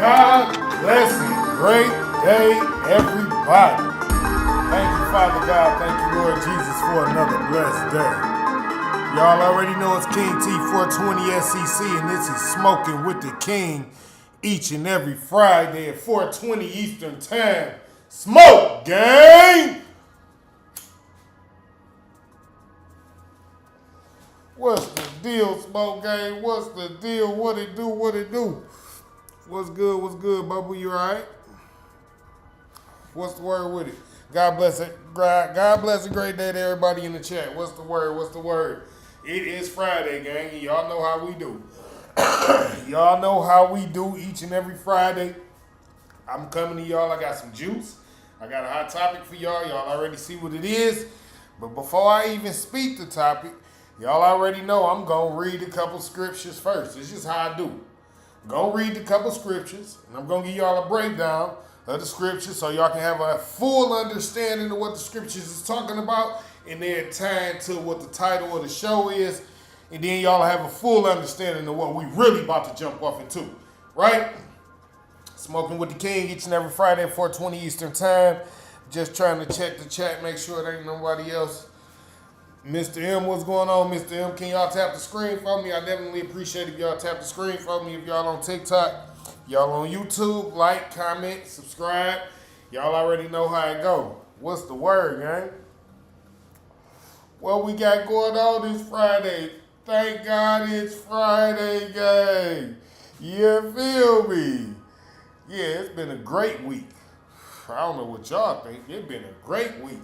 God bless you. Great day, everybody. Thank you, Father God. Thank you, Lord Jesus, for another blessed day. Y'all already know it's King T420 SEC, and this is Smoking with the King each and every Friday at 4:20 Eastern Time. Smoke, gang! What's the deal, Smoke Gang? What's the deal? What it do? What it do? What's good, Bubba? You alright? What's the word with it? God bless it. God bless a great day to everybody in the chat. What's the word? What's the word? It is Friday, gang. Y'all know how we do. Y'all know how we do each and every Friday. I'm coming to y'all. I got some juice. I got a hot topic for y'all. Y'all already see what it is. But before I even speak the topic, y'all already know I'm going to read a couple scriptures first. It's just how I do. I'm going to read a couple scriptures, and I'm going to give y'all a breakdown of the scriptures so y'all can have a full understanding of what the scriptures is talking about, and then tie into what the title of the show is, and then y'all have a full understanding of what we really about to jump off into, right? Smoking with the King each and every Friday at 4:20 Eastern Time. Just trying to check the chat, make sure there ain't nobody else. Mr. M, what's going on, Mr. M? Can y'all tap the screen for me? I definitely appreciate if y'all tap the screen for me. If y'all on TikTok, y'all on YouTube, like, comment, subscribe. Y'all already know how it go. What's the word, gang? What we got going on this Friday? Thank God it's Friday, gang. You feel me? Yeah, it's been a great week. I don't know what y'all think. It's been a great week.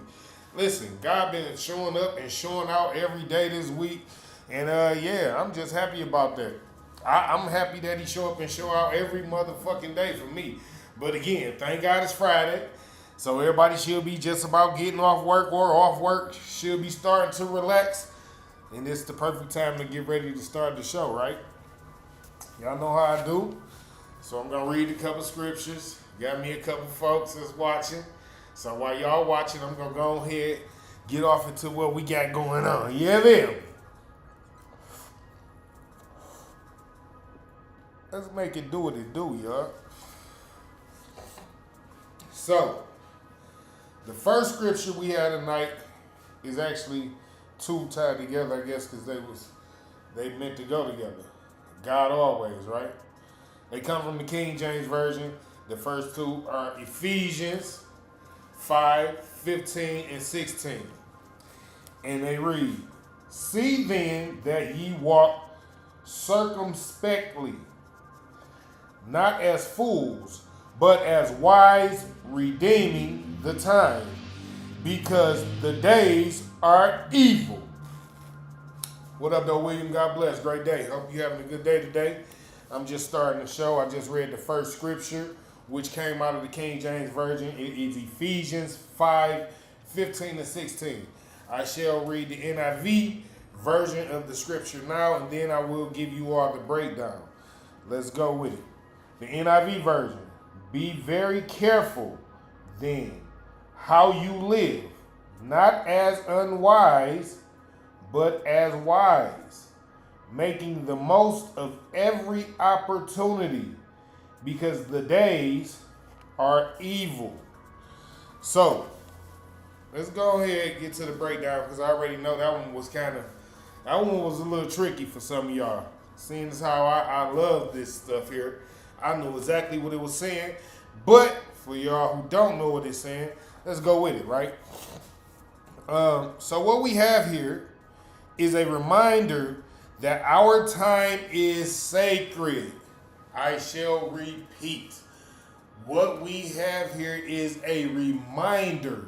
Listen, God been showing up and showing out every day this week. And yeah, I'm just happy about that. I'm happy that he show up and show out every motherfucking day for me. But again, thank God it's Friday. So everybody should be just about getting off work or off work. Should be starting to relax. And it's the perfect time to get ready to start the show, right? Y'all know how I do. So I'm going to read a couple scriptures. Got me a couple folks that's watching. So while y'all watching, I'm going to go ahead, get off into what we got going on. Yeah, then. Let's make it do what it do, y'all. So, the first scripture we had tonight is actually two tied together, I guess, because they meant to go together. God always, right? They come from the King James Version. The first two are Ephesians 5:15 and 16. And they read, "See then that ye walk circumspectly, not as fools, but as wise, redeeming the time, because the days are evil. What up, though, William? God bless. Great day. Hope you're having a good day today. I'm just starting the show. I just read the first scripture, which came out of the King James Version. It is Ephesians 5:15-16. I shall read the NIV version of the scripture now, and then I will give you all the breakdown. Let's go with it. The NIV version. Be very careful, then, how you live, not as unwise, but as wise, making the most of every opportunity, because the days are evil. So, let's go ahead and get to the breakdown, because I already know that one was a little tricky for some of y'all. Seeing as how I love this stuff here, I knew exactly what it was saying. But for y'all who don't know what it's saying, let's go with it, right? So what we have here is a reminder that our time is sacred. I shall repeat. What we have here is a reminder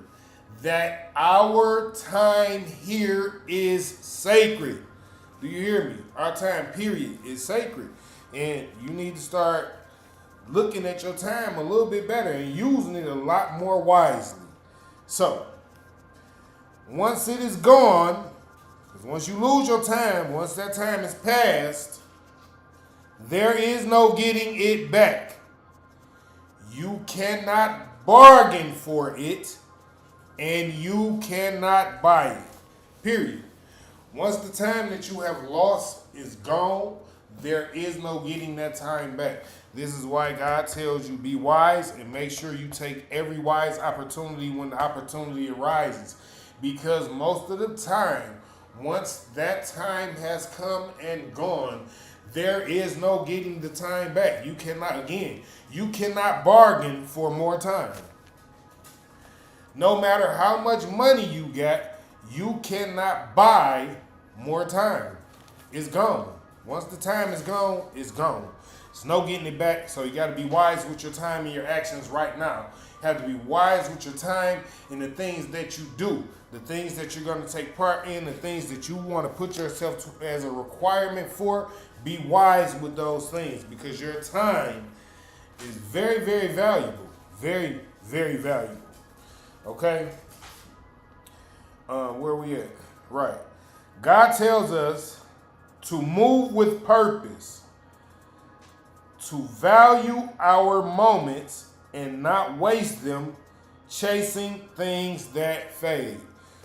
that our time here is sacred. Do you hear me? Our time, period, is sacred. And you need to start looking at your time a little bit better and using it a lot more wisely. So, once it is gone, because once you lose your time, once that time is passed, there is no getting it back. You cannot bargain for it, and you cannot buy it. Period. Once the time that you have lost is gone, there is no getting that time back. This is why God tells you, be wise and make sure you take every wise opportunity when the opportunity arises. Because most of the time, once that time has come and gone, there is no getting the time back. You cannot bargain for more time. No matter how much money you got, you cannot buy more time. It's gone. Once the time is gone, it's gone. There's no getting it back, so you got to be wise with your time and your actions right now. You have to be wise with your time and the things that you do, the things that you're going to take part in, the things that you want to put yourself to as a requirement for. Be wise with those things, because your time is very, very valuable. Very, very valuable. Okay? Where we at? Right. God tells us to move with purpose, to value our moments and not waste them chasing things that fade.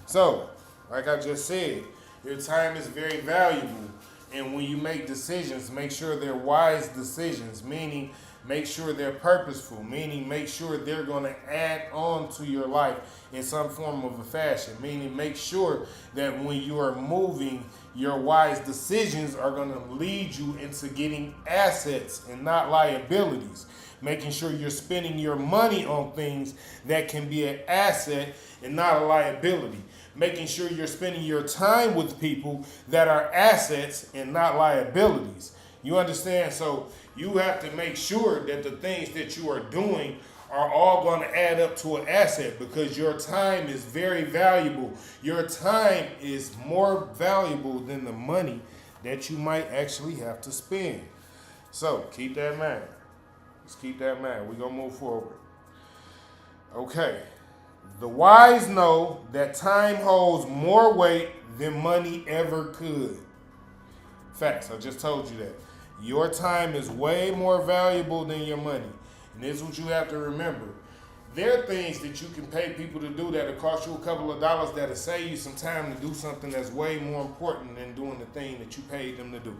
So, like I just said, your time is very valuable. And when you make decisions, make sure they're wise decisions, meaning make sure they're purposeful, meaning make sure they're going to add on to your life in some form of a fashion, meaning make sure that when you are moving, your wise decisions are going to lead you into getting assets and not liabilities, making sure you're spending your money on things that can be an asset and not a liability, making sure you're spending your time with people that are assets and not liabilities. You understand? So you have to make sure that the things that you are doing are all going to add up to an asset, because your time is very valuable. Your time is more valuable than the money that you might actually have to spend. So keep that in mind. Let's keep that in mind. We're going to move forward. Okay. The wise know that time holds more weight than money ever could. Facts. I just told you that. Your time is way more valuable than your money. And this is what you have to remember. There are things that you can pay people to do that'll cost you a couple of dollars, that'll save you some time to do something that's way more important than doing the thing that you paid them to do.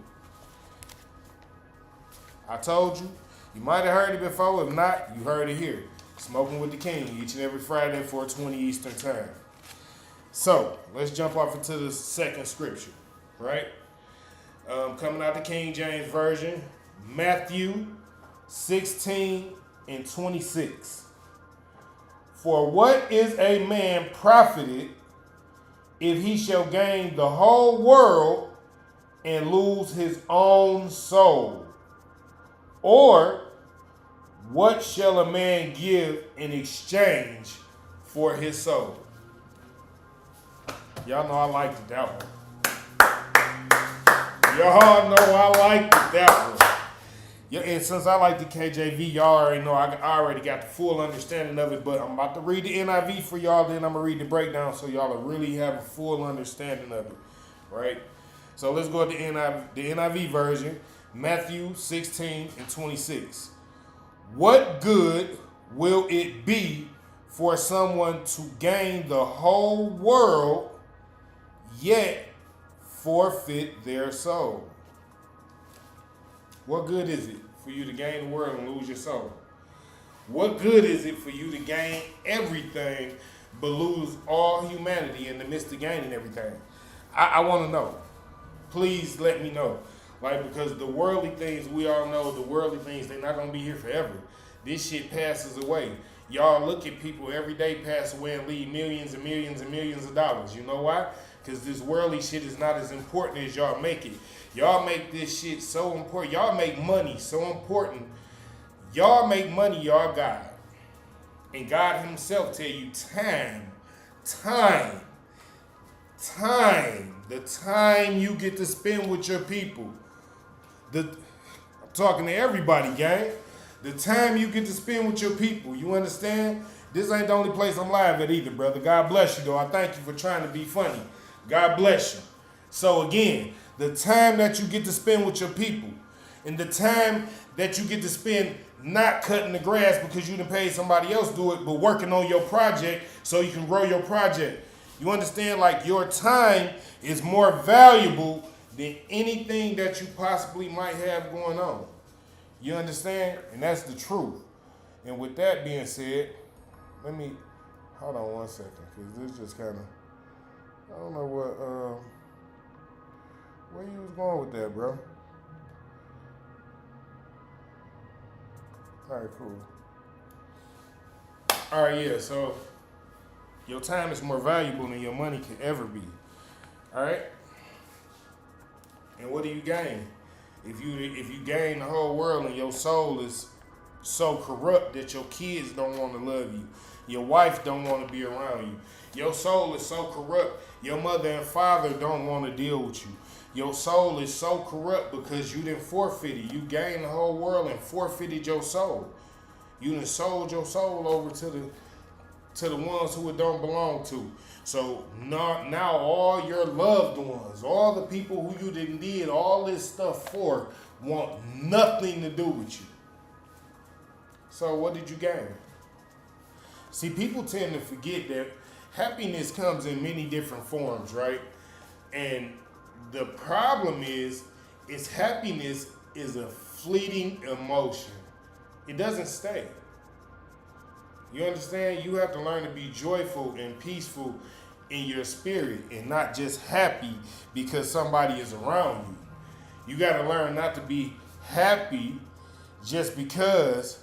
I told you. You might have heard it before. If not, you heard it here. Smoking with the King each and every Friday at 4:20 Eastern Time. So, let's jump off into the second scripture, right? Coming out the King James Version, Matthew 16:26. For what is a man profited if he shall gain the whole world and lose his own soul? Or what shall a man give in exchange for his soul? Y'all know I liked it that one. Y'all know I liked it that one. Yeah, and since I like the KJV, y'all already know I already got the full understanding of it, but I'm about to read the NIV for y'all, then I'm going to read the breakdown so y'all will really have a full understanding of it, right? So let's go to the NIV version, Matthew 16 and 26. What good will it be for someone to gain the whole world, yet forfeit their soul? What good is it for you to gain the world and lose your soul? What good is it for you to gain everything but lose all humanity in the midst of gaining everything? I want to know. Please let me know. Like, because the worldly things, we all know the worldly things, they're not going to be here forever. This shit passes away. Y'all look at people every day pass away and leave millions and millions and millions of dollars. You know why? Because this worldly shit is not as important as y'all make it. Y'all make this shit so important. Y'all make money so important. Y'all make money, y'all God. And God himself tell you time, the time you get to spend with your people. I'm talking to everybody, gang. The time you get to spend with your people. You understand? This ain't the only place I'm live at either, brother. God bless you, though. I thank you for trying to be funny. God bless you. So again, the time that you get to spend with your people and the time that you get to spend not cutting the grass because you done paid somebody else do it, but working on your project so you can grow your project. You understand? Like, your time is more valuable than anything that you possibly might have going on. You understand? And that's the truth. And with that being said, hold on one second, because this just kind of, I don't know where you was going with that, bro. All right, cool. All right, yeah, so your time is more valuable than your money could ever be. All right? And what do you gain? If you gain the whole world and your soul is so corrupt that your kids don't want to love you, your wife don't want to be around you, your soul is so corrupt, your mother and father don't want to deal with you. Your soul is so corrupt because you done forfeited. You gained the whole world and forfeited your soul. You done sold your soul over to the ones who it don't belong to. So now all your loved ones, all the people who you did all this stuff for, want nothing to do with you. So what did you gain? See, people tend to forget that happiness comes in many different forms, right? And the problem is happiness is a fleeting emotion. It doesn't stay. You understand? You have to learn to be joyful and peaceful in your spirit and not just happy because somebody is around you. You got to learn not to be happy just because,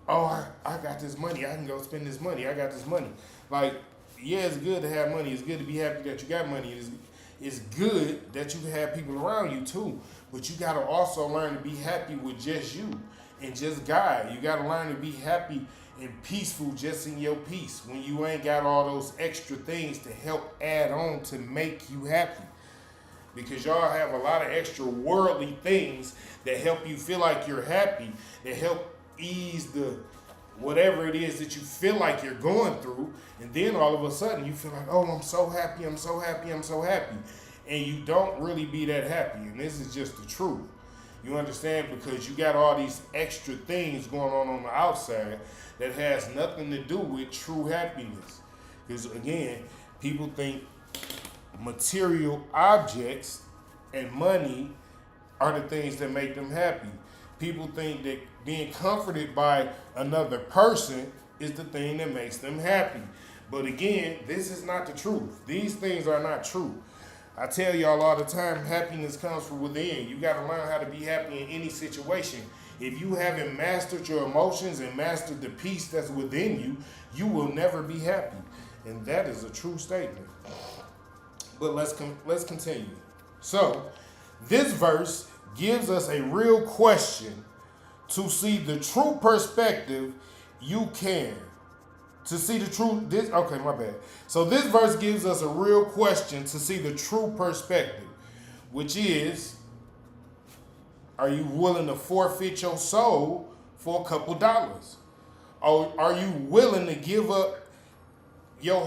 oh, I got this money. I can go spend this money. I got this money. Like, yeah, it's good to have money. It's good to be happy that you got money. It's good that you have people around you too. But you got to also learn to be happy with just you and just God. You got to learn to be happy and peaceful just in your peace when you ain't got all those extra things to help add on to make you happy. Because y'all have a lot of extra worldly things that help you feel like you're happy, that help ease the whatever it is that you feel like you're going through, and then all of a sudden you feel like, oh, I'm so happy, I'm so happy, I'm so happy. And you don't really be that happy, and this is just the truth. You understand? Because you got all these extra things going on the outside that has nothing to do with true happiness. Because again, people think material objects and money are the things that make them happy. People think that being comforted by another person is the thing that makes them happy. But again, this is not the truth. These things are not true. I tell y'all all the time, happiness comes from within. You got to learn how to be happy in any situation. If you haven't mastered your emotions and mastered the peace that's within you, you will never be happy. And that is a true statement. But let's continue. So, this verse gives us a real question to see the true perspective you can to see the truth. Okay, my bad. So this verse gives us a real question to see the true perspective, which is, are you willing to forfeit your soul for a couple dollars? Or are you willing to give up your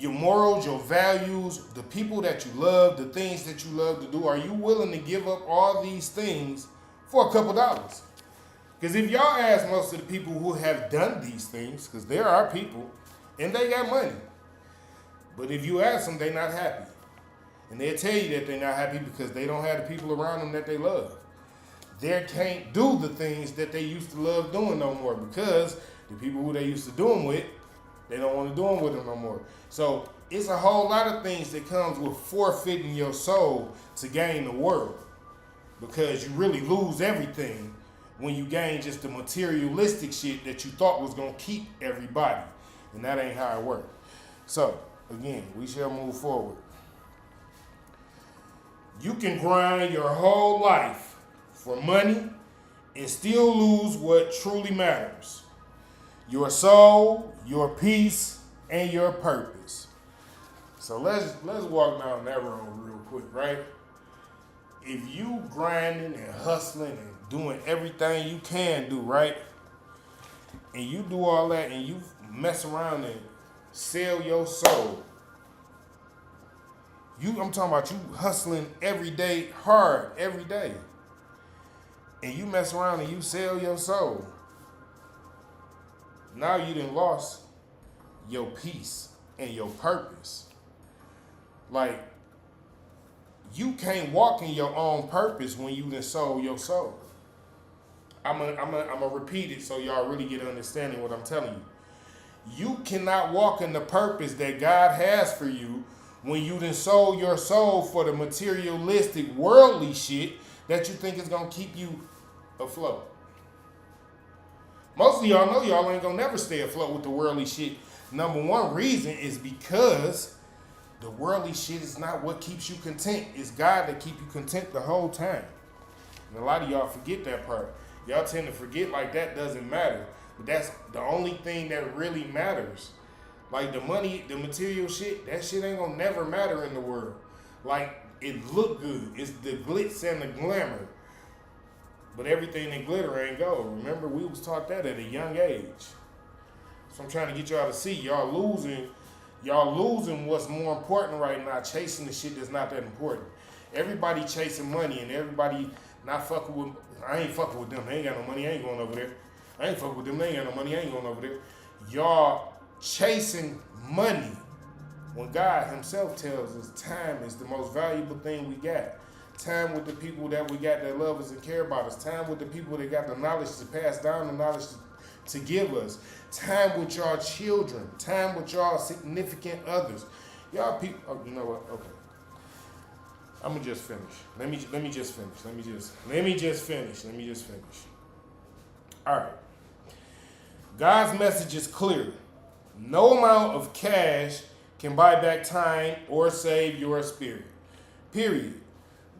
morals, your values, the people that you love, the things that you love to do? Are you willing to give up all these things for a couple dollars? Because if y'all ask most of the people who have done these things, because there are people, and they got money, but if you ask them, they're not happy. And they'll tell you that they're not happy because they don't have the people around them that they love. They can't do the things that they used to love doing no more because the people who they used to do them with, they don't want to do them with them no more. So it's a whole lot of things that comes with forfeiting your soul to gain the world, because you really lose everything when you gain just the materialistic shit that you thought was going to keep everybody. And that ain't how it works. So, again, we shall move forward. You can grind your whole life for money and still lose what truly matters: your soul, your peace, and your purpose. So let's walk down that road real quick, right? If you grinding and hustling and doing everything you can do, right? And you do all that and you mess around and sell your soul. I'm talking about you hustling every day, hard, every day. And you mess around and you sell your soul. Now you done lost your peace and your purpose. Like, you can't walk in your own purpose when you done sold your soul. I'm gonna repeat it so y'all really get an understanding what I'm telling you. You cannot walk in the purpose that God has for you when you done sold your soul for the materialistic, worldly shit that you think is gonna keep you afloat. Most of y'all know y'all ain't gonna never stay afloat with the worldly shit. Number one reason is because the worldly shit is not what keeps you content. It's God that keep you content the whole time. And a lot of y'all forget that part. Y'all tend to forget like that doesn't matter. But that's the only thing that really matters. Like the money, the material shit, that shit ain't gonna never matter in the world. Like, it look good. It's the glitz and the glamour. But everything that glitter ain't gold. Remember, we was taught that at a young age. So I'm trying to get y'all to see, y'all losing what's more important right now, chasing the shit that's not that important. Everybody chasing money and everybody not fucking with, I ain't fucking with them, they ain't got no money, I ain't going over there. I ain't fucking with them, they ain't got no money, I ain't going over there. Y'all chasing money when God himself tells us time is the most valuable thing we got. Time with the people that we got that love us and care about us. Time with the people that got the knowledge to pass down the knowledge to give us. Time with y'all children. Time with y'all significant others. Y'all people, oh, you know what? Okay. I'm gonna just finish. Let me just finish. All right. God's message is clear. No amount of cash can buy back time or save your spirit. Period.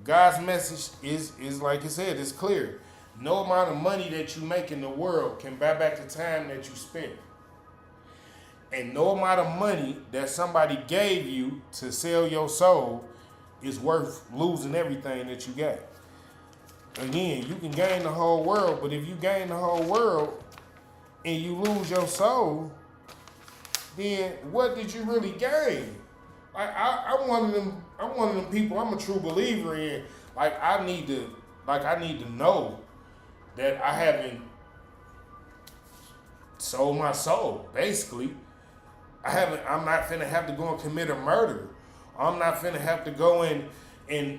God's message is like I said, it's clear. No amount of money that you make in the world can buy back the time that you spent. And no amount of money that somebody gave you to sell your soul is worth losing everything that you got. Again, you can gain the whole world, but if you gain the whole world and you lose your soul, then what did you really gain? I'm one of them people. I'm a true believer in. I need to know that I haven't sold my soul. Basically, I'm not finna have to go and commit a murder. I'm not finna have to go and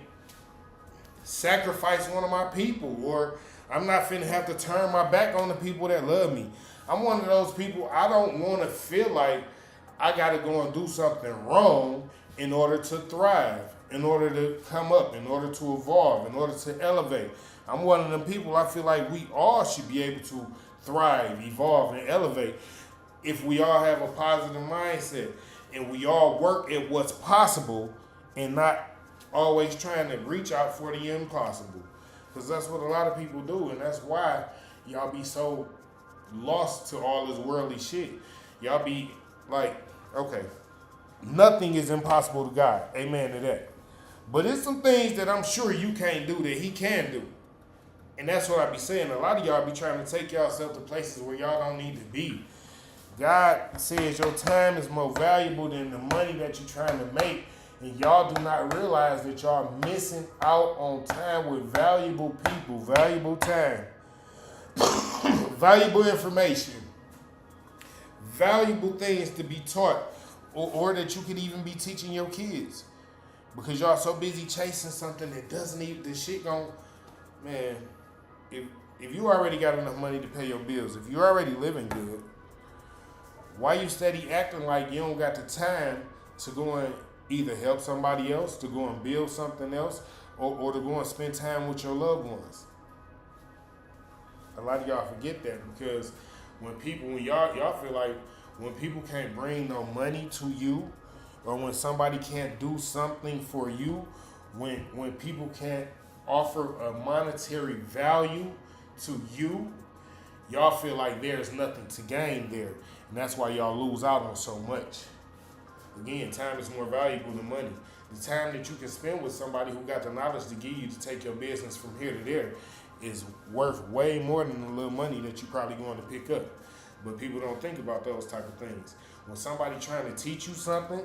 sacrifice one of my people, or I'm not finna have to turn my back on the people that love me. I'm one of those people. I don't want to feel like I got to go and do something wrong in order to thrive, in order to come up, in order to evolve, in order to elevate. I'm one of them people, I feel like we all should be able to thrive, evolve, and elevate if we all have a positive mindset and we all work at what's possible and not always trying to reach out for the impossible. Because that's what a lot of people do, and that's why y'all be so lost to all this worldly shit. Y'all be like, okay, nothing is impossible to God. Amen to that. But it's some things that I'm sure you can't do that he can do. And that's what I be saying. A lot of y'all be trying to take yourself to places where y'all don't need to be. God says your time is more valuable than the money that you're trying to make. And y'all do not realize that y'all missing out on time with valuable people, valuable time, valuable information, valuable things to be taught, or that you could even be teaching your kids. Because y'all so busy chasing something that doesn't even, this shit gon', man, if you already got enough money to pay your bills, if you're already living good, why you steady acting like you don't got the time to go and either help somebody else, to go and build something else, or to go and spend time with your loved ones? A lot of y'all forget that, because when y'all feel like when people can't bring no money to you, or when somebody can't do something for you, when people can't offer a monetary value to you, y'all feel like there's nothing to gain there. And that's why y'all lose out on so much. Again, time is more valuable than money. The time that you can spend with somebody who got the knowledge to give you to take your business from here to there is worth way more than the little money that you're probably going to pick up. But people don't think about those type of things. When somebody trying to teach you something,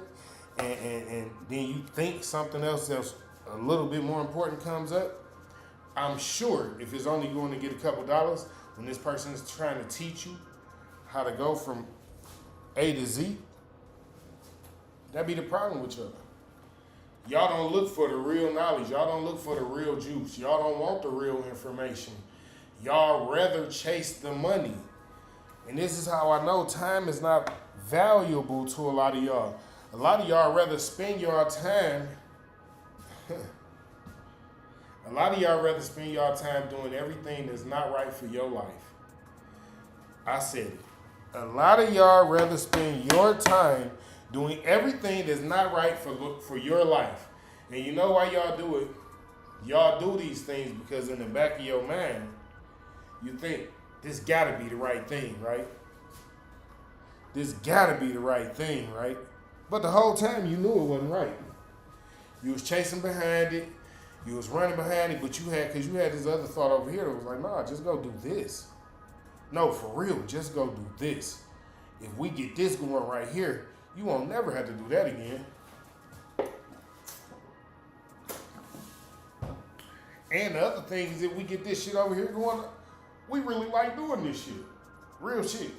and then you think something else that's a little bit more important comes up, I'm sure if it's only going to get a couple dollars, when this person is trying to teach you how to go from A to Z, that be the problem with y'all. Y'all don't look for the real knowledge. Y'all don't look for the real juice. Y'all don't want the real information. Y'all rather chase the money. And this is how I know time is not valuable to a lot of y'all. A lot of y'all rather spend your time. A lot of y'all rather spend your time doing everything that's not right for your life. I said it. A lot of y'all rather spend your time doing everything that's not right for your life. And you know why y'all do it? Y'all do these things because in the back of your mind, you think, this gotta be the right thing, right? This gotta be the right thing, right? But the whole time you knew it wasn't right. You was chasing behind it. You was running behind it, but you had this other thought over here that was like, nah, just go do this. No, for real, just go do this. If we get this going right here, you won't never have to do that again. And the other thing is, if we get this shit over here going, we really like doing this shit. Real shit.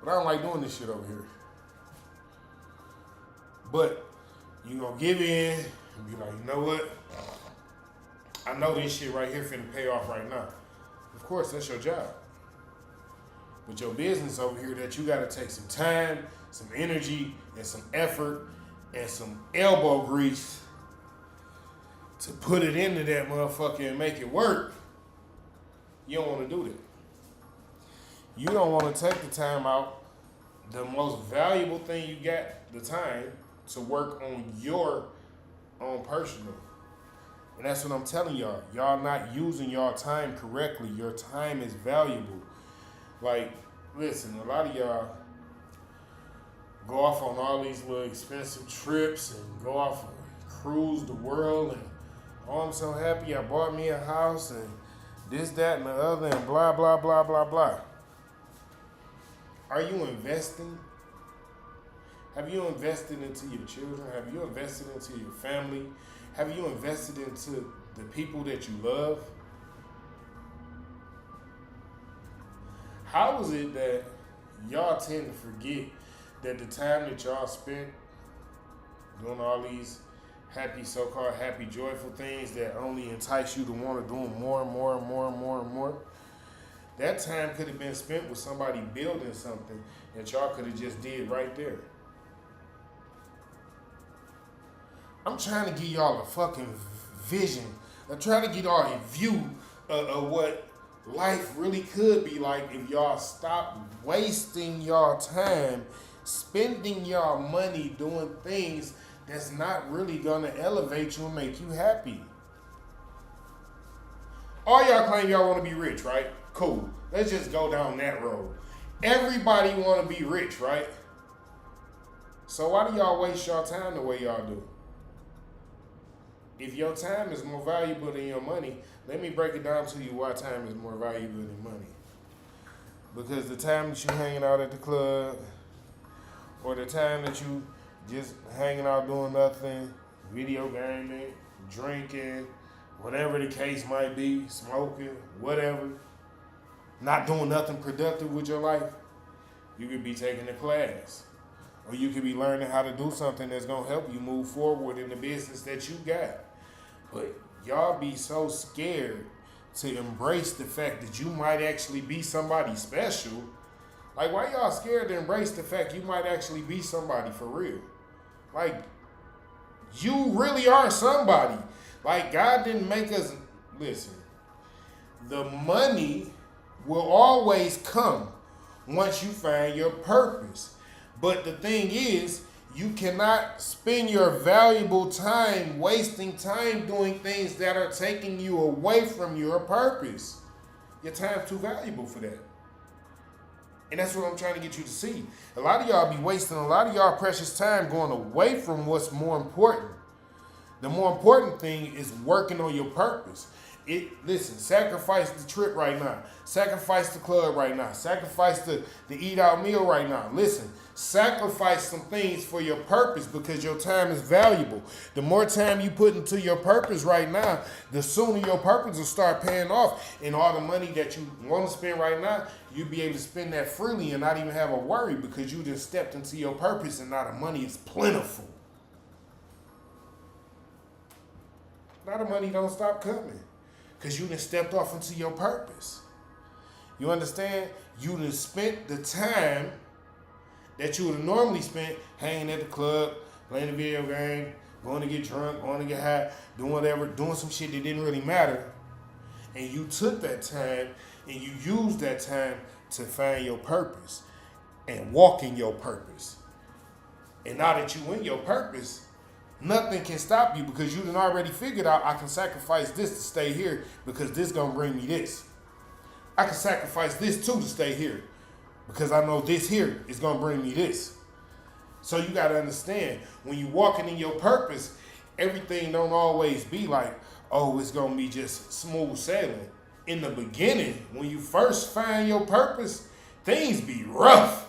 But I don't like doing this shit over here. But you gonna give in and be like, you know what? I know this shit right here finna pay off right now. Of course, that's your job. But your business over here that you gotta take some time, some energy, and some effort, and some elbow grease to put it into that motherfucker and make it work. You don't wanna do that. You don't wanna take the time out, the most valuable thing you got, the time, to work on your own personal. And that's what I'm telling y'all. Y'all not using y'all time correctly. Your time is valuable. Like, listen, a lot of y'all go off on all these little expensive trips and go off and cruise the world and, oh, I'm so happy I bought me a house and this, that, and the other and blah, blah, blah, blah, blah. Are you investing? Have you invested into your children? Have you invested into your family? Have you invested into the people that you love? How is it that y'all tend to forget that the time that y'all spent doing all these happy, so-called happy, joyful things that only entice you to want to do them more and more and more and more and more, that time could have been spent with somebody building something that y'all could have just did right there. I'm trying to give y'all a fucking vision. I'm trying to get y'all a view of what life really could be like if y'all stop wasting y'all time, spending y'all money doing things that's not really gonna elevate you and make you happy. All y'all claim y'all want to be rich, right? Cool. Let's just go down that road. Everybody want to be rich, right? So why do y'all waste your time the way y'all do? If your time is more valuable than your money, let me break it down to you why time is more valuable than money. Because the time that you hanging out at the club, or the time that you just hanging out doing nothing, video gaming, drinking, whatever the case might be, smoking, whatever, not doing nothing productive with your life, you could be taking a class. Or you could be learning how to do something that's going to help you move forward in the business that you got. But y'all be so scared to embrace the fact that you might actually be somebody special. Like, why y'all scared to embrace the fact you might actually be somebody for real? Like, you really are somebody. Like, God didn't make us, listen, the money will always come once you find your purpose. But the thing is, you cannot spend your valuable time wasting time doing things that are taking you away from your purpose. Your time's too valuable for that. And that's what I'm trying to get you to see. A lot of y'all be wasting a lot of y'all precious time going away from what's more important. The more important thing is working on your purpose. Listen, sacrifice the trip right now. Sacrifice the club right now. Sacrifice the eat out meal right now. Listen, sacrifice some things for your purpose because your time is valuable. The more time you put into your purpose right now, the sooner your purpose will start paying off. And all the money that you want to spend right now, you'll be able to spend that freely and not even have a worry because you just stepped into your purpose and now the money is plentiful. Now the money don't stop coming. Because you done stepped off into your purpose. You understand? You done spent the time that you would have normally spent hanging at the club, playing the video game, going to get drunk, going to get high, doing whatever, doing some shit that didn't really matter. And you took that time and you used that time to find your purpose and walk in your purpose. And now that you in your purpose, nothing can stop you because you done already figured out I can sacrifice this to stay here because this gonna bring me this. I can sacrifice this too to stay here because I know this here is gonna bring me this. So you gotta understand, when you walking in your purpose, everything don't always be like, oh, it's gonna be just smooth sailing. In the beginning, when you first find your purpose, things be rough.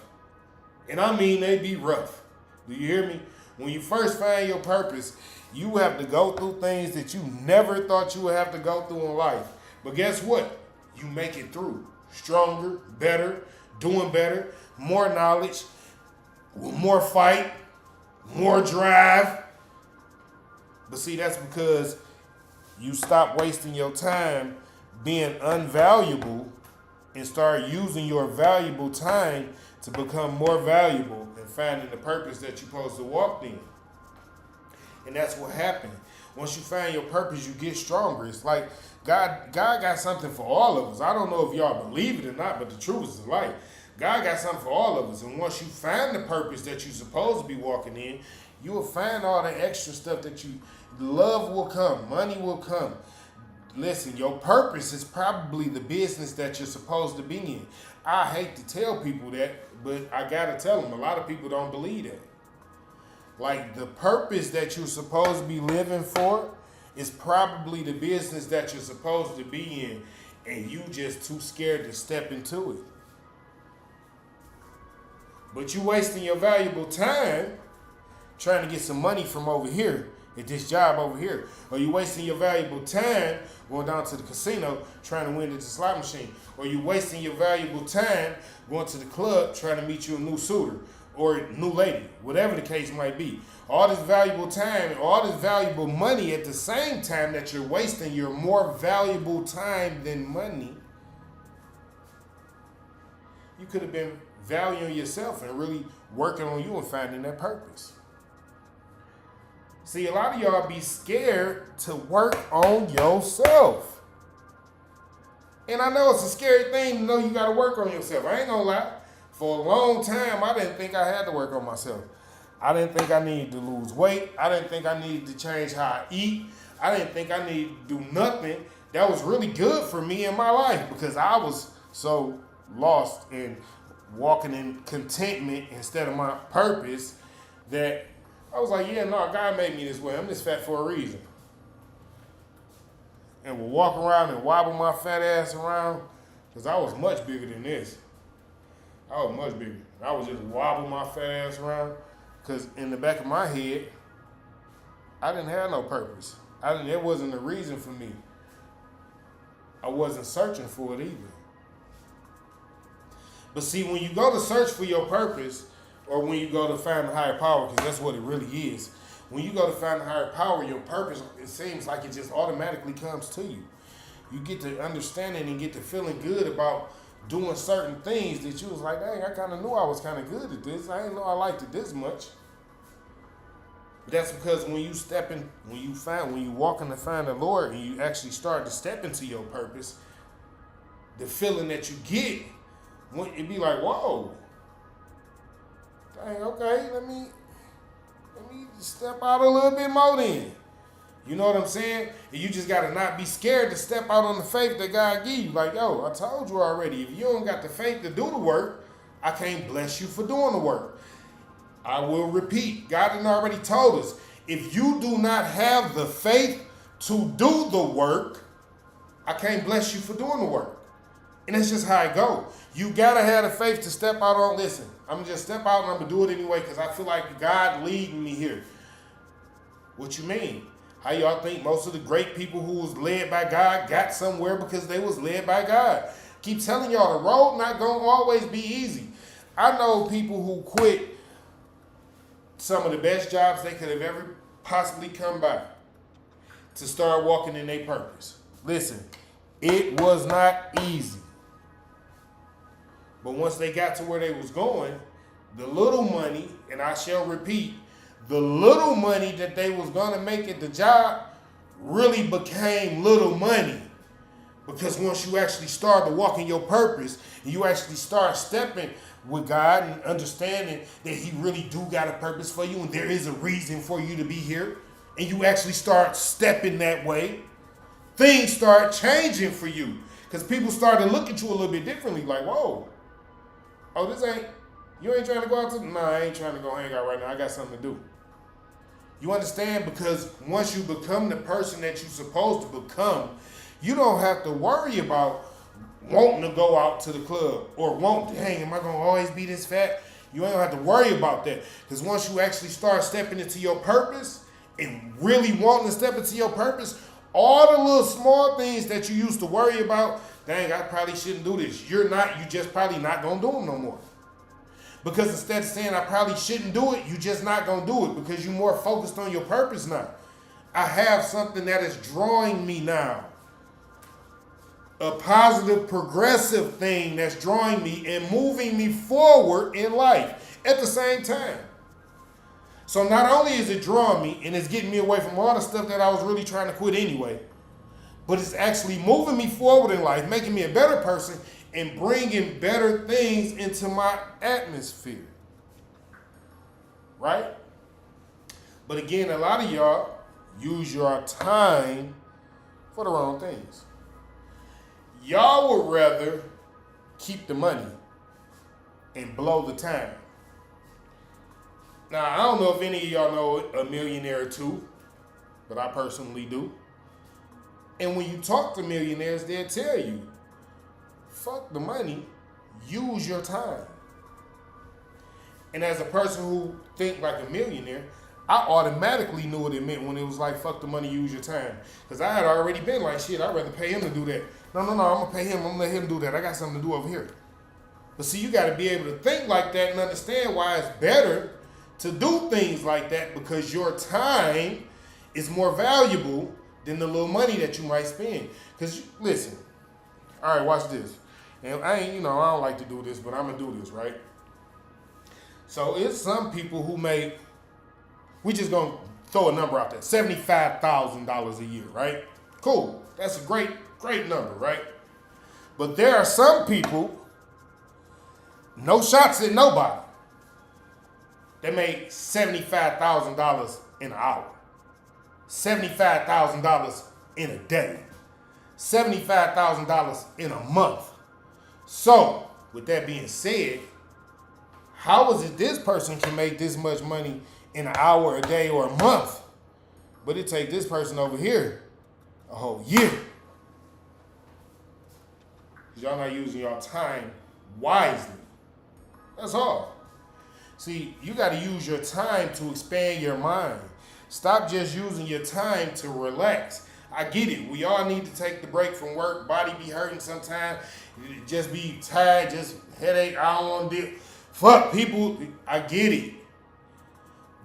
And I mean they be rough. Do you hear me? When you first find your purpose, you have to go through things that you never thought you would have to go through in life. But guess what? You make it through. Stronger, better, doing better, more knowledge, more fight, more drive. But see, that's because you stop wasting your time being unvaluable and start using your valuable time to become more valuable and finding the purpose that you're supposed to walk in. And that's what happened. Once you find your purpose, you get stronger. It's like God got something for all of us. I don't know if y'all believe it or not, but the truth is like God got something for all of us. And once you find the purpose that you're supposed to be walking in, you will find all the extra stuff that you love will come, money will come. Listen, your purpose is probably the business that you're supposed to be in. I hate to tell people that, but I gotta tell them, a lot of people don't believe that. Like, the purpose that you're supposed to be living for is probably the business that you're supposed to be in, and you just too scared to step into it. But you wasting your valuable time trying to get some money from over here at this job over here. Or you wasting your valuable time going down to the casino trying to win at the slot machine. Or you wasting your valuable time going to the club trying to meet you a new suitor or new lady, whatever the case might be. All this valuable time, all this valuable money at the same time that you're wasting your more valuable time than money. You could have been valuing yourself and really working on you and finding that purpose. See, a lot of y'all be scared to work on yourself. And I know it's a scary thing to know you got to work on yourself. I ain't gonna lie. For a long time, I didn't think I had to work on myself. I didn't think I needed to lose weight. I didn't think I needed to change how I eat. I didn't think I needed to do nothing that was really good for me in my life because I was so lost in walking in contentment instead of my purpose that I was like, yeah, no, God made me this way. I'm this fat for a reason. And would walk around and wobble my fat ass around because I was much bigger than this. I was much bigger. I was just wobble my fat ass around because in the back of my head, I didn't have no purpose. It wasn't a reason for me. I wasn't searching for it either. But see, when you go to search for your purpose, or when you go to find the higher power, because that's what it really is. When you go to find the higher power, your purpose, it seems like it just automatically comes to you. You get to understanding and get to feeling good about doing certain things that you was like, dang, I kind of knew I was kind of good at this. I didn't know I liked it this much. But that's because when you walk in to find the Lord and you actually start to step into your purpose, the feeling that you get, it'd be like, whoa, dang, okay, let me step out a little bit more then. You know what I'm saying? And you just gotta not be scared to step out on the faith that God give you. Like, yo, I told you already, if you don't got the faith to do the work, I can't bless you for doing the work. I will repeat, God had already told us, if you do not have the faith to do the work, I can't bless you for doing the work. And that's just how it go. You gotta have the faith to step out on, listen, I'm gonna just step out and I'm gonna do it anyway because I feel like God leading me here. What you mean? How y'all think most of the great people who was led by God got somewhere because they was led by God? Keep telling y'all the road not gonna always be easy. I know people who quit some of the best jobs they could have ever possibly come by to start walking in their purpose. Listen, it was not easy. But once they got to where they was going, the little money, and I shall repeat, the little money that they was gonna make at the job really became little money. Because once you actually start to walk in your purpose, and you actually start stepping with God and understanding that He really do got a purpose for you and there is a reason for you to be here, and you actually start stepping that way, things start changing for you. Because people start to look at you a little bit differently, like, whoa, oh, you ain't trying to go out to, nah, I ain't trying to go hang out right now, I got something to do. You understand? Because once you become the person that you're supposed to become, you don't have to worry about wanting to go out to the club or dang, am I going to always be this fat? You ain't have to worry about that. Because once you actually start stepping into your purpose and really wanting to step into your purpose, all the little small things that you used to worry about, dang, I probably shouldn't do this. You just probably not going to do them no more. Because instead of saying I probably shouldn't do it, you just not going to do it because you're more focused on your purpose now. I have something that is drawing me now. A positive, progressive thing that's drawing me and moving me forward in life at the same time. So not only is it drawing me and it's getting me away from all the stuff that I was really trying to quit anyway, but it's actually moving me forward in life, making me a better person, and bringing better things into my atmosphere. Right? But again, a lot of y'all use your time for the wrong things. Y'all would rather keep the money and blow the time. Now, I don't know if any of y'all know a millionaire or two, but I personally do. And when you talk to millionaires, they'll tell you, fuck the money, use your time. And as a person who think like a millionaire, I automatically knew what it meant when it was like, fuck the money, use your time. Because I had already been like, shit, I'd rather pay him to do that. No, I'm going to pay him. I'm going to let him do that. I got something to do over here. But see, you got to be able to think like that and understand why it's better to do things like that, because your time is more valuable than the little money that you might spend. Because, listen, all right, watch this. And I don't like to do this, but I'm going to do this, right? So it's some people who make, we just going to throw a number out there, $75,000 a year, right? Cool. That's a great number, right? But there are some people, no shots at nobody, that make $75,000 in an hour, $75,000 in a day, $75,000 in a month. So, with that being said, how is it this person can make this much money in an hour, a day, or a month, but it take this person over here a whole year? Y'all not using your time wisely. That's all. See, you got to use your time to expand your mind. Stop just using your time to relax. I get it. We all need to take the break from work. Body be hurting sometimes. Just be tired, just headache. I don't want to deal. Fuck people. I get it.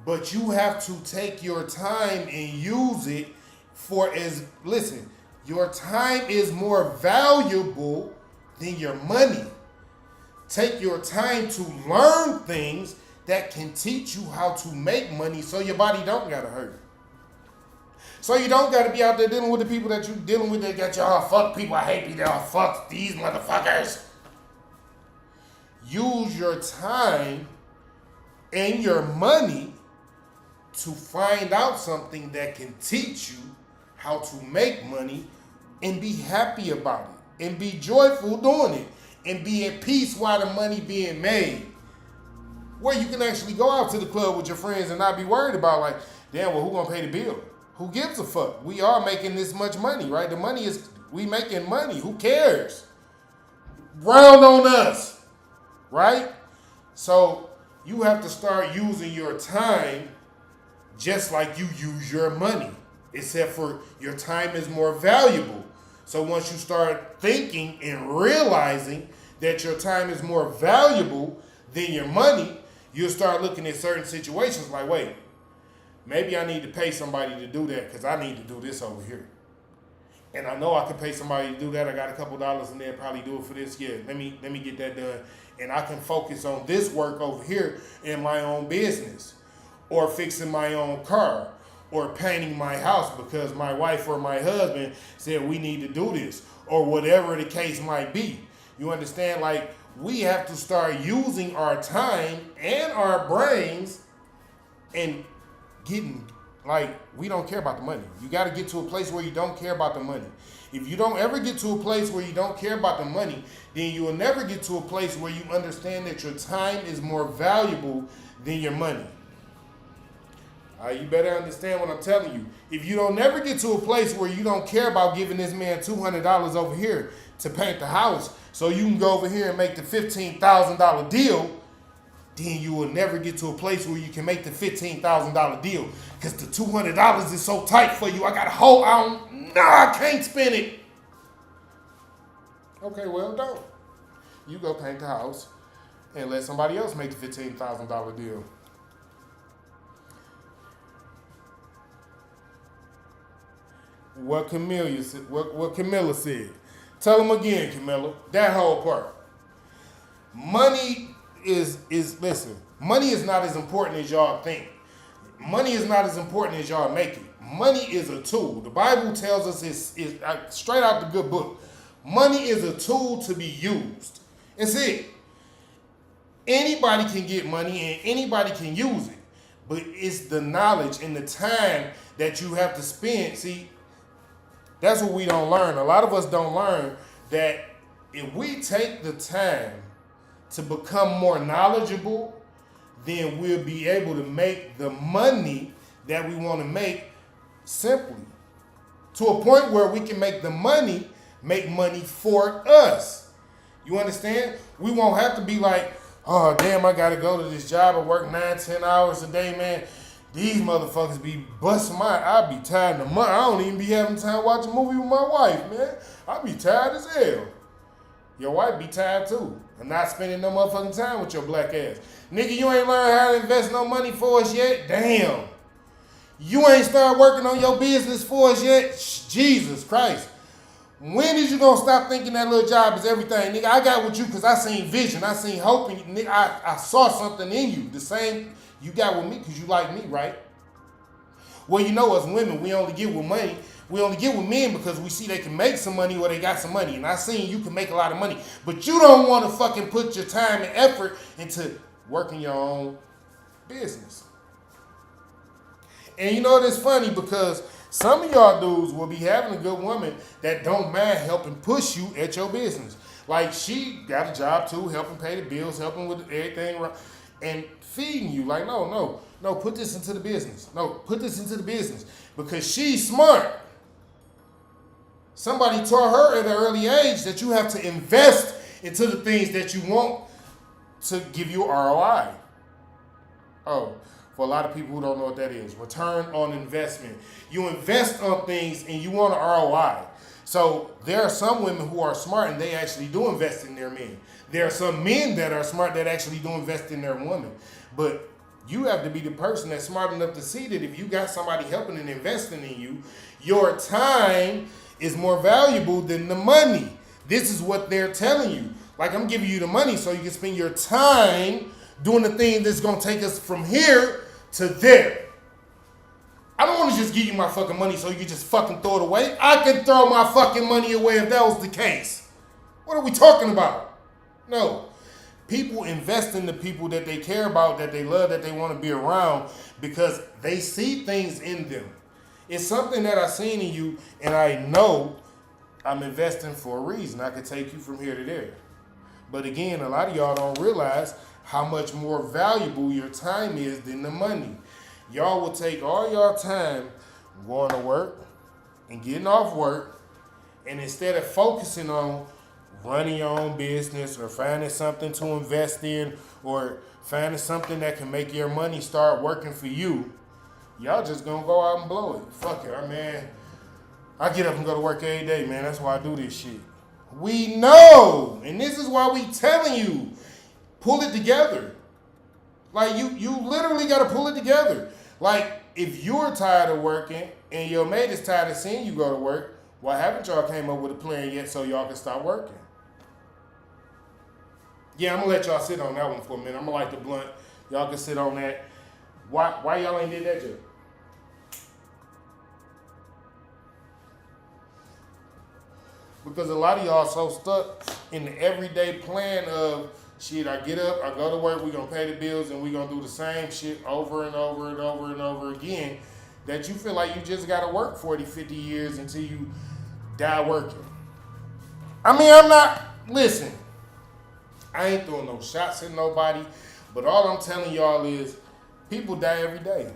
But you have to take your time and use it listen, your time is more valuable than your money. Take your time to learn things that can teach you how to make money so your body don't gotta hurt. So you don't gotta be out there dealing with the people that you dealing with that got you, oh, fuck people, I hate people, oh, fuck these motherfuckers. Use your time and your money to find out something that can teach you how to make money and be happy about it and be joyful doing it and be at peace while the money being made. Where you can actually go out to the club with your friends and not be worried about like, damn, well, who gonna pay the bill? Who gives a fuck? We are making this much money, right? The money is, we making money. Who cares? Round on us, right? So you have to start using your time just like you use your money, except for your time is more valuable. So once you start thinking and realizing that your time is more valuable than your money, you'll start looking at certain situations like, wait, maybe I need to pay somebody to do that because I need to do this over here. And I know I can pay somebody to do that. I got a couple dollars in there, probably do it for this. Yeah, let me get that done. And I can focus on this work over here in my own business, or fixing my own car, or painting my house because my wife or my husband said we need to do this, or whatever the case might be. You understand? Like, we have to start using our time and our brains and getting, like, we don't care about the money. You got to get to a place where you don't care about the money. If you don't ever get to a place where you don't care about the money, then you will never get to a place where you understand that your time is more valuable than your money. You better understand what I'm telling you. If you don't never get to a place where you don't care about giving this man $200 over here to paint the house so you can go over here and make the $15,000 deal, then you will never get to a place where you can make the $15,000 deal because the $200 is so tight for you. I got a whole, I can't spend it. Okay, well, don't. You go paint the house and let somebody else make the $15,000 deal. What Camilla said. Tell them again, Camilla. That whole part. Money is listen, money is not as important as y'all think. Money is not as important as y'all make it. Money is a tool. The Bible tells us it's straight out the good book. Money is a tool to be used. That's it. Anybody can get money and anybody can use it. But it's the knowledge and the time that you have to spend. See, that's what we don't learn. A lot of us don't learn that if we take the time to become more knowledgeable, then we'll be able to make the money that we want to make simply. To a point where we can make money for us. You understand? We won't have to be like, oh, damn, I got to go to this job and work 9-10 hours a day, man. These motherfuckers be busting I be tired in the month. I don't even be having time to watch a movie with my wife, man. I be tired as hell. Your wife be tired too. And not spending no motherfucking time with your black ass. Nigga, you ain't learned how to invest no money for us yet? Damn. You ain't started working on your business for us yet? Jesus Christ. When is you gonna stop thinking that little job is everything? Nigga, I got with you because I seen vision. I seen hope in you. Nigga, I saw something in you. The same you got with me because you like me, right? Well, you know, as women, we only get with money. We only get with men because we see they can make some money or they got some money. And I seen you can make a lot of money. But you don't want to fucking put your time and effort into working your own business. And you know, it's funny because Some of y'all dudes will be having a good woman that don't mind helping push you at your business. Like she got a job too, helping pay the bills, helping with everything, and feeding you. Like, no, put this into the business. No, put this into the business because she's smart. Somebody taught her at an early age that you have to invest into the things that you want to give you ROI. Oh, for a lot of people who don't know what that is, return on investment. You invest on things and you want an ROI. So there are some women who are smart and they actually do invest in their men. There are some men that are smart that actually do invest in their women. But you have to be the person that's smart enough to see that if you got somebody helping and investing in you, your time is more valuable than the money. This is what they're telling you. Like, I'm giving you the money so you can spend your time doing the thing that's going to take us from here to there. I don't want to just give you my fucking money so you can just fucking throw it away. I can throw my fucking money away if that was the case. What are we talking about? No. People invest in the people that they care about, that they love, that they want to be around because they see things in them. It's something that I seen in you and I know I'm investing for a reason. I could take you from here to there. But again, a lot of y'all don't realize how much more valuable your time is than the money. Y'all will take all y'all time going to work and getting off work, and instead of focusing on running your own business or finding something to invest in or finding something that can make your money start working for you, y'all just gonna go out and blow it. Fuck it, I get up and go to work every day, man. That's why I do this shit. We know, and this is why we telling you, pull it together. Like, you literally got to pull it together. Like, if you're tired of working and your mate is tired of seeing you go to work, why haven't y'all came up with a plan yet so y'all can stop working? Yeah, I'm going to let y'all sit on that one for a minute. I'm going to light the blunt. Y'all can sit on that. Why y'all ain't did that yet? Because a lot of y'all so stuck in the everyday plan of, shit, I get up, I go to work, we gonna pay the bills, and we gonna do the same shit over and over and over and over again, that you feel like you just gotta work 40, 50 years until you die working. Listen, I ain't throwing no shots at nobody, but all I'm telling y'all is, people die every day.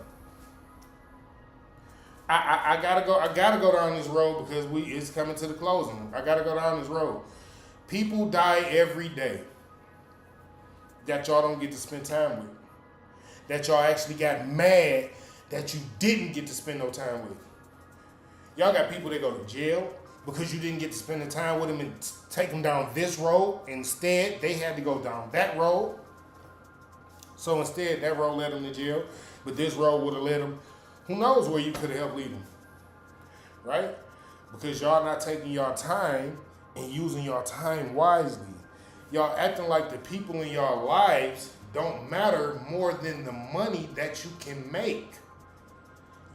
I gotta go down this road because it's coming to the closing. I gotta go down this road. People die every day that y'all don't get to spend time with. That y'all actually got mad that you didn't get to spend no time with. Y'all got people that go to jail because you didn't get to spend the time with them and take them down this road. Instead, they had to go down that road. So instead, that road led them to jail, but this road would have led them. Who knows where you could have helped lead them, right? Because y'all not taking y'all time and using y'all time wisely. Y'all acting like the people in y'all lives don't matter more than the money that you can make.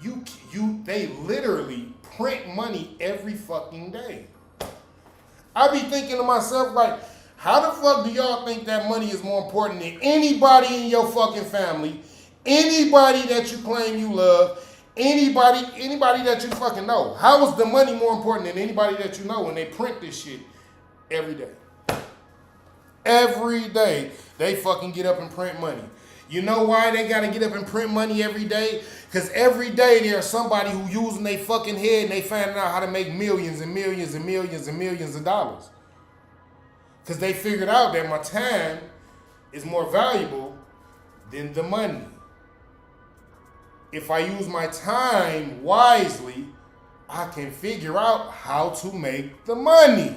They literally print money every fucking day. I be thinking to myself, like, how the fuck do y'all think that money is more important than anybody in your fucking family? Anybody that you claim you love, anybody that you fucking know. How is the money more important than anybody that you know when they print this shit every day? Every day they fucking get up and print money. You know why they gotta get up and print money every day? Because every day there's somebody who using their fucking head and they finding out how to make millions and millions and millions and millions of dollars. Because they figured out that my time is more valuable than the money. If I use my time wisely, I can figure out how to make the money.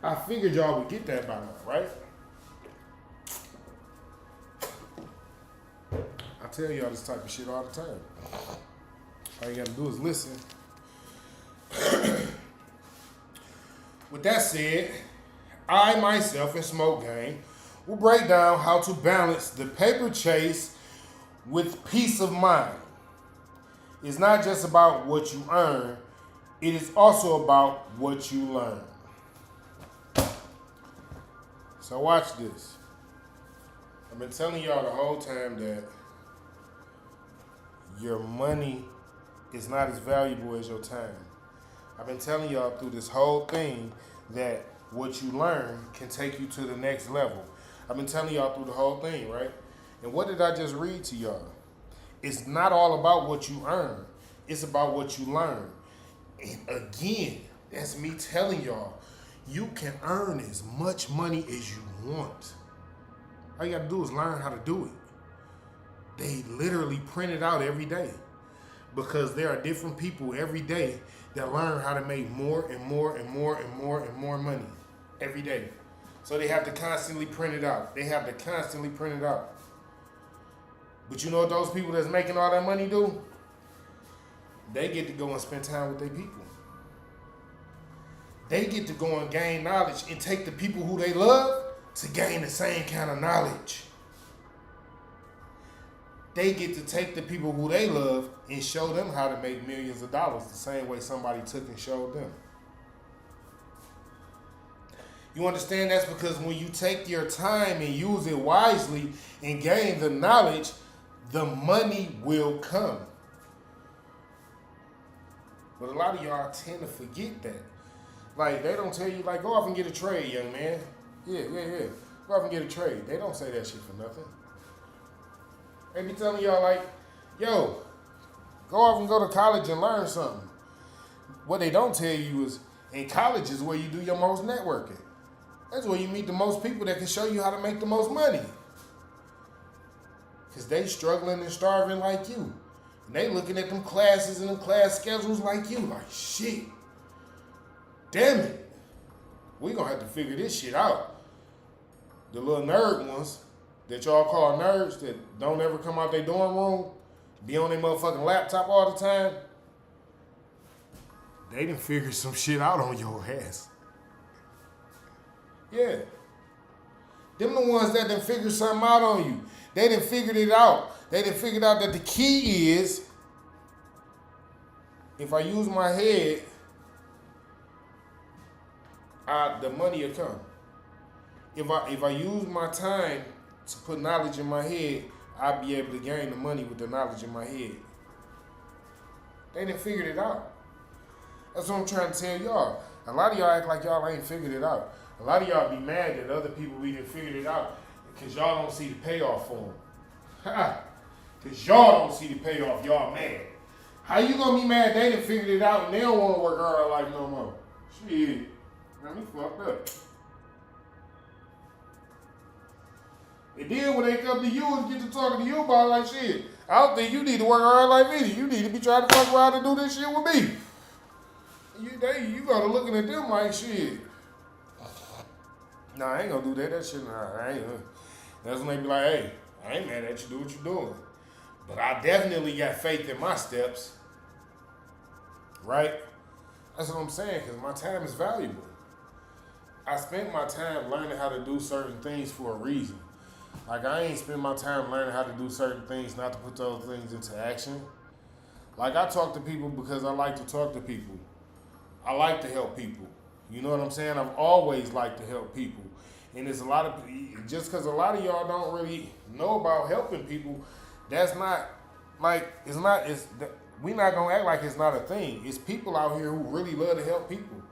I figured y'all would get that by now, right? I tell y'all this type of shit all the time. All you gotta do is listen. With that said, I myself and Smoke Gang will break down how to balance the paper chase with peace of mind. It's not just about what you earn, it is also about what you learn. So watch this. I've been telling y'all the whole time that your money is not as valuable as your time. I've been telling y'all through this whole thing that what you learn can take you to the next level. I've been telling y'all through the whole thing, right? And what did I just read to y'all? It's not all about what you earn. It's about what you learn. And again, that's me telling y'all, you can earn as much money as you want. All you gotta do is learn how to do it. They literally print it out every day because there are different people every day that learn how to make more and more and more and more and more money every day. So they have to constantly print it out. They have to constantly print it out. But you know what those people that's making all that money do? They get to go and spend time with their people. They get to go and gain knowledge and take the people who they love to gain the same kind of knowledge. They get to take the people who they love and show them how to make millions of dollars the same way somebody took and showed them. You understand? That's because when you take your time and use it wisely and gain the knowledge, the money will come. But a lot of y'all tend to forget that. Like, they don't tell you, like, go off and get a trade, young man. Yeah. Go off and get a trade. They don't say that shit for nothing. They be telling y'all, like, yo, go off and go to college and learn something. What they don't tell you is, in college is where you do your most networking. That's where you meet the most people that can show you how to make the most money. Because they struggling and starving like you. And they looking at them classes and them class schedules like you. Like, shit. Damn it. We gonna have to figure this shit out. The little nerd ones that y'all call nerds that don't ever come out their dorm room, be on their motherfucking laptop all the time, they done figured some shit out on your ass. Yeah. Them the ones that done figured something out on you. They done figured it out. They done figured out that the key is, if I use my head, the money will come. If I use my time to put knowledge in my head, I'll be able to gain the money with the knowledge in my head. They done figured it out. That's what I'm trying to tell y'all. A lot of y'all act like y'all ain't figured it out. A lot of y'all be mad that other people done figured it out because y'all don't see the payoff for them. Because y'all don't see the payoff, y'all mad. How you gonna be mad they done figured it out and they don't want to work hard like no more? Shit. Man, we fucked up. And then when they come to you and get to talking to you about like shit, I don't think you need to work hard like me. You need to be trying to fuck around and do this shit with me. You gotta looking at them like shit. Nah, I ain't gonna do that. That shit, nah, I ain't. That's when they be like, hey, I ain't mad at you. Do what you doing. But I definitely got faith in my steps. Right? That's what I'm saying, because my time is valuable. I spent my time learning how to do certain things for a reason. Like, I ain't spend my time learning how to do certain things not to put those things into action. Like, I talk to people because I like to talk to people. I like to help people. You know what I'm saying? I've always liked to help people. And there's a lot of, just because a lot of y'all don't really know about helping people, that's not, like, we not going to act like it's not a thing. It's people out here who really love to help people.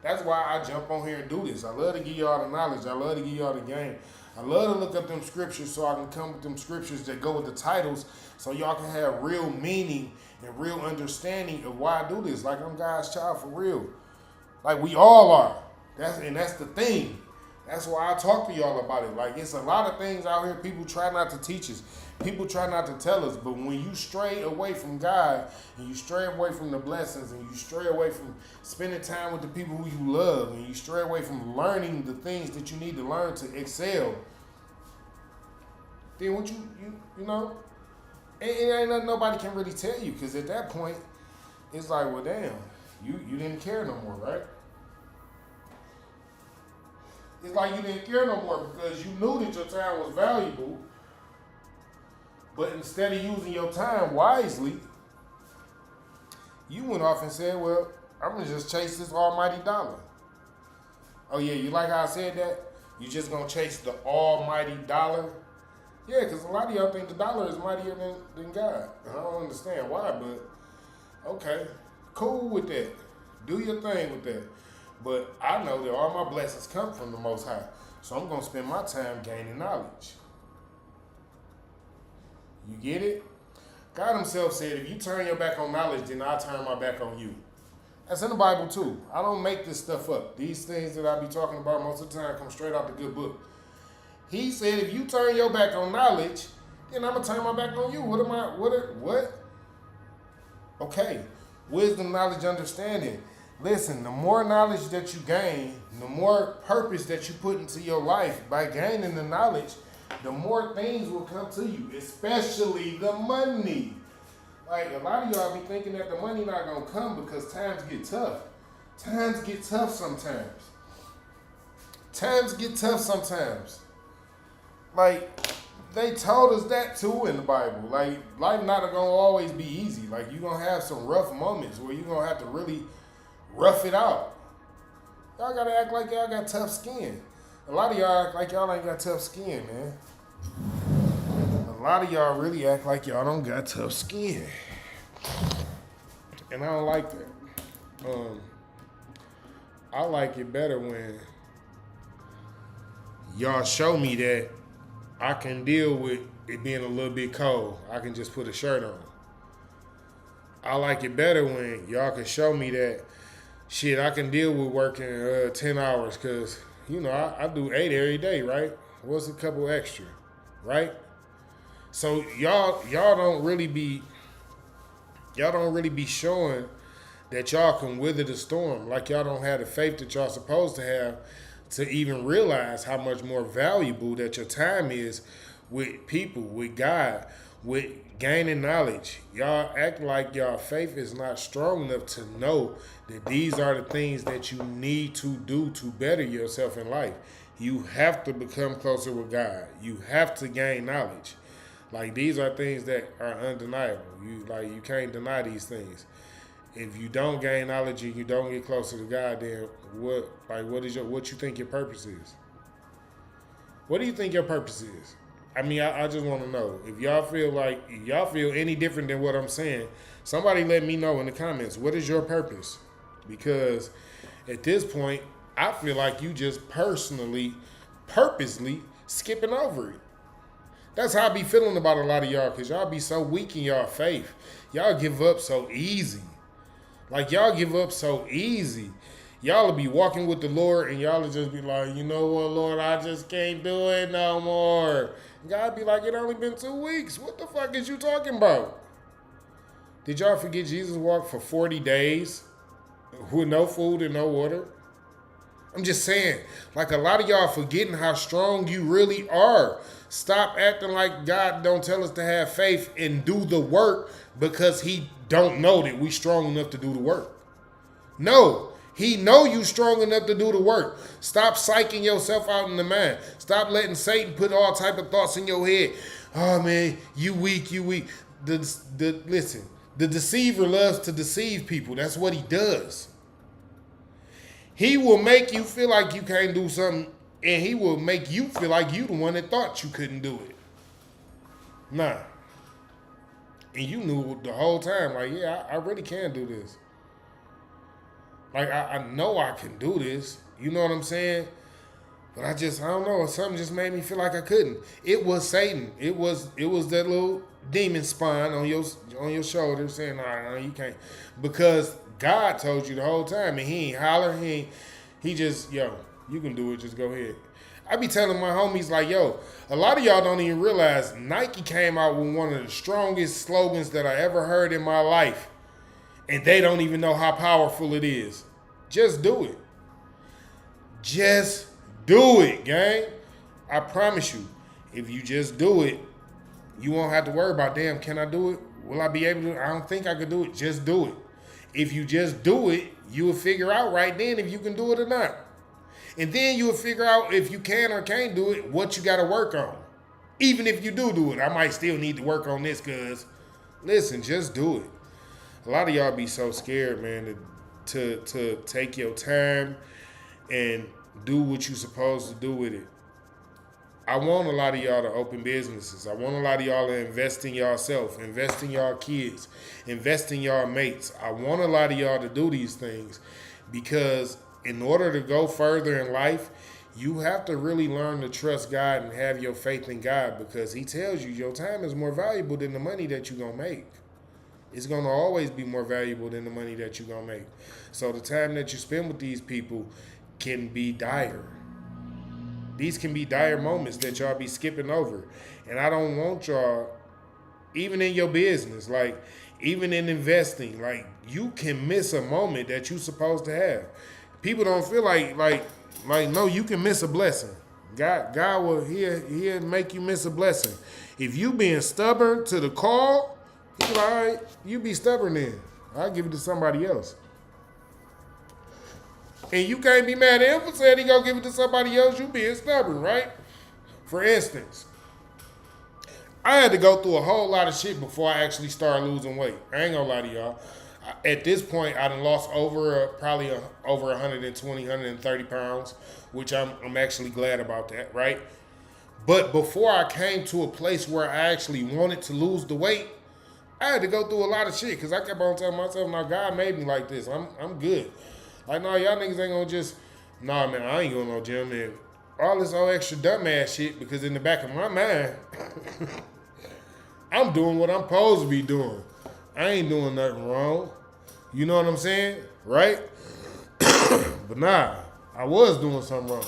That's why I jump on here and do this. I love to give y'all the knowledge. I love to give y'all the game. I love to look up them scriptures so I can come with them scriptures that go with the titles so y'all can have real meaning and real understanding of why I do this. Like, I'm God's child for real. Like, we all are. That's the thing. That's why I talk to y'all about it. Like, it's a lot of things out here people try not to teach us. People try not to tell us. But when you stray away from God and you stray away from the blessings and you stray away from spending time with the people who you love and you stray away from learning the things that you need to learn to excel, then what you know, it ain't nothing nobody can really tell you, because at that point, it's like, well, damn, you didn't care no more, right? It's like you didn't care no more because you knew that your time was valuable, but instead of using your time wisely, you went off and said, well, I'm going to just chase this almighty dollar. Oh, yeah, you like how I said that? You just going to chase the almighty dollar? Yeah, because a lot of y'all think the dollar is mightier than God. And I don't understand why, but Okay, cool with that. Do your thing with that. But I know that all my blessings come from the Most High. So I'm going to spend my time gaining knowledge. You get it? God himself said, if you turn your back on knowledge, then I'll turn my back on you. That's in the Bible too. I don't make this stuff up. These things that I be talking about most of the time come straight out the good book. He said, if you turn your back on knowledge, then I'm going to turn my back on you. What? Okay. Wisdom, knowledge, understanding. Listen, the more knowledge that you gain, the more purpose that you put into your life. By gaining the knowledge, the more things will come to you, especially the money. Like, a lot of y'all be thinking that the money not going to come because times get tough. Times get tough sometimes. Times get tough sometimes. Like, they told us that too in the Bible. Like, life not going to always be easy. Like, you're going to have some rough moments where you're going to have to really rough it out. Y'all got to act like y'all got tough skin. A lot of y'all act like y'all ain't got tough skin, man. A lot of y'all really act like y'all don't got tough skin. And I don't like that. I like it better when y'all show me that I can deal with it being a little bit cold. I can just put a shirt on. I like it better when y'all can show me that, shit, I can deal with working 10 hours because, you know, I do 8 every day, right? What's a couple extra, right? So y'all don't really be showing that y'all can weather the storm. Like y'all don't have the faith that y'all supposed to have to even realize how much more valuable that your time is with people, with God, with gaining knowledge. Y'all act like y'all faith is not strong enough to know that these are the things that you need to do to better yourself in life. You have to become closer with God. You have to gain knowledge. Like, these are things that are undeniable. You can't deny these things. If you don't gain knowledge and you don't get closer to God, then what you think your purpose is? What do you think your purpose is? I mean, I just want to know. If y'all feel any different than what I'm saying, somebody let me know in the comments. What is your purpose? Because at this point, I feel like you just purposely skipping over it. That's how I be feeling about a lot of y'all, because y'all be so weak in y'all faith. Y'all give up so easy. Like, y'all give up so easy. Y'all will be walking with the Lord and y'all will just be like, you know what, Lord, I just can't do it no more. God be like, it only been 2 weeks. What the fuck is you talking about? Did y'all forget Jesus walked for 40 days with no food and no water? I'm just saying, like, a lot of y'all forgetting how strong you really are. Stop acting like God don't tell us to have faith and do the work because he don't know that we strong enough to do the work. No, he know you strong enough to do the work. Stop psyching yourself out in the mind. Stop letting Satan put all type of thoughts in your head. Oh man, you weak. Listen, the deceiver loves to deceive people. That's what he does. He will make you feel like you can't do something, and he will make you feel like you the one that thought you couldn't do it. Nah. And you knew the whole time, like, yeah, I really can do this. Like, I know I can do this. You know what I'm saying? But I don't know. Something just made me feel like I couldn't. It was Satan. It was that little demon spine on your shoulder saying, no, you can't. Because God told you the whole time, and he ain't holler. He just, yo, you can do it. Just go ahead. I be telling my homies, like, yo, a lot of y'all don't even realize Nike came out with one of the strongest slogans that I ever heard in my life. And they don't even know how powerful it is. Just do it. Just do it, gang. I promise you, if you just do it, you won't have to worry about, damn, can I do it? Will I be able to? I don't think I could do it. Just do it. If you just do it, you will figure out right then if you can do it or not. And then you will figure out if you can or can't do it, what you got to work on. Even if you do it, I might still need to work on this because, listen, just do it. A lot of y'all be so scared, man, to take your time and do what you're supposed to do with it. I want a lot of y'all to open businesses. I want a lot of y'all to invest in yourself, invest in y'all kids, invest in y'all mates. I want a lot of y'all to do these things because in order to go further in life, you have to really learn to trust God and have your faith in God because He tells you your time is more valuable than the money that you're going to make. It's going to always be more valuable than the money that you're going to make. So the time that you spend with these people can be dire. These can be dire moments that y'all be skipping over. And I don't want y'all, even in your business, like even in investing, like you can miss a moment that you're supposed to have. People don't feel like no, you can miss a blessing. God will he'll make you miss a blessing. If you being stubborn to the call, He's like, all right, you be stubborn then. I'll give it to somebody else. And you can't be mad at him for saying he gonna give it to somebody else. You being stubborn, right? For instance, I had to go through a whole lot of shit before I actually started losing weight. I ain't gonna lie to y'all. At this point, I done lost probably over 120, 130 pounds, which I'm actually glad about that, right? But before I came to a place where I actually wanted to lose the weight, I had to go through a lot of shit because I kept on telling myself, "No, God made me like this. I'm good." Like, no, y'all niggas ain't gonna just, nah, man, I ain't going to no gym and all this old extra dumbass shit because in the back of my mind, I'm doing what I'm supposed to be doing. I ain't doing nothing wrong. You know what I'm saying? Right? But nah, I was doing something wrong.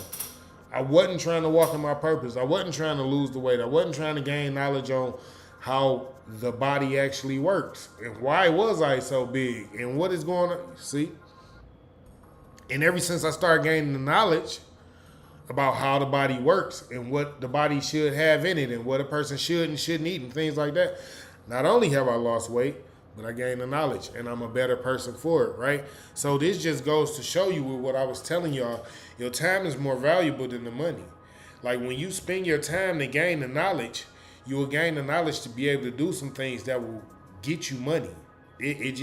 I wasn't trying to walk in my purpose. I wasn't trying to lose the weight. I wasn't trying to gain knowledge on how the body actually works and why was I so big and what is going on. See? And ever since I started gaining the knowledge about how the body works and what the body should have in it and what a person should and shouldn't eat and things like that, not only have I lost weight, but I gained the knowledge and I'm a better person for it, right? So this just goes to show you with what I was telling y'all, your time is more valuable than the money. Like when you spend your time to gain the knowledge, you will gain the knowledge to be able to do some things that will get you money. It's